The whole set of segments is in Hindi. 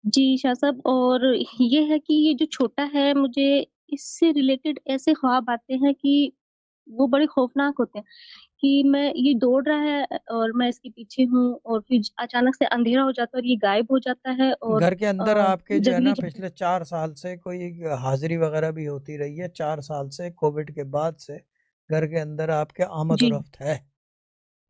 जी, शाह साहब, और ये है कि ये जो छोटा है, मुझे इससे रिलेटेड ऐसे ख्वाब आते हैं कि वो बड़े खौफनाक होते हैं कि मैं ये दौड़ रहा है और मैं इसके पीछे हूँ, और फिर अचानक से अंधेरा हो जाता है और ये गायब हो जाता है, और घर के अंदर आपके जो है जंगली ना जानवर। पिछले 4 साल से कोई हाजिरी वगैरह भी होती रही है? 4 साल से कोविड के बाद से घर के अंदर आपके आमद जी। और रफ्त है?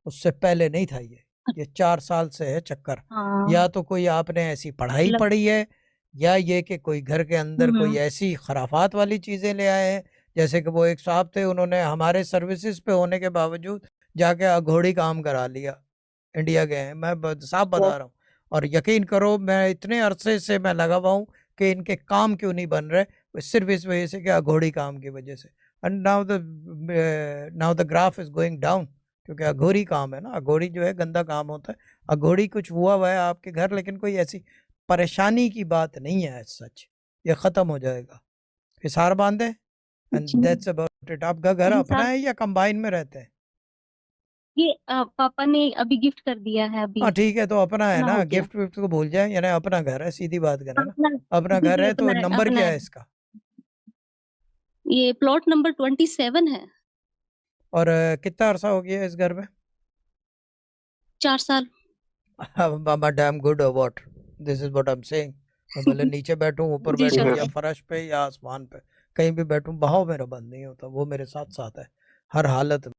उससे पहले नहीं था ये 4 साल से है चक्कर। हाँ। या तो कोई आपने ऐसी पढ़ाई लग पढ़ी है, या ये कि कोई घर के अंदर कोई हुँ, ऐसी खराफात वाली चीजें ले आए हैं। जैसे कि वो एक साहब थे, उन्होंने हमारे सर्विसेज पे होने के बावजूद जाके अघोड़ी काम करा लिया। इंडिया गए हैं, मैं साफ वो बता रहा हूँ। और यकीन करो, मैं इतने अरसे से मैं लगा हुआ हूँ कि इनके काम क्यों नहीं बन रहे, वो सिर्फ इस वजह से कि अघोड़ी काम की वजह से। And now the graph is going down, क्योंकि अघोरी काम है ना। अघोरी जो है गंदा काम होता है। अघोरी कुछ हुआ हुआ है आपके घर, लेकिन कोई ऐसी परेशानी की बात नहीं है as सच। ये खत्म हो जाएगा। हिसार बांधे, एंड जी, दैट्स अबाउट इट। आपका घर अपना हिसार है या कंबाइन में रहते हैं? ये पापा ने अभी गिफ्ट कर दिया है हाँ अभी, ठीक है, तो अपना है अपना ना। हो गया। गिफ्ट विफ्ट को भूल जाए, यानी अपना घर है, सीधी बात करें ना। अपना। अपना जी, घर जी, है तो अपना है, नंबर अपना क्या है। है इसका? ये प्लॉट नंबर 27 है। और कितना अरसा हो गया इस घर में? 4 साल। डैम गुड और what, this is what I am saying. मैं भले नीचे बैठूं, ऊपर जी, बैठूं, या शायद। फर्श पे या आसमान पे, कहीं भी बैठूं, बहाव मेरा बंद नहीं होता। वो मेरे साथ साथ है हर हालत में।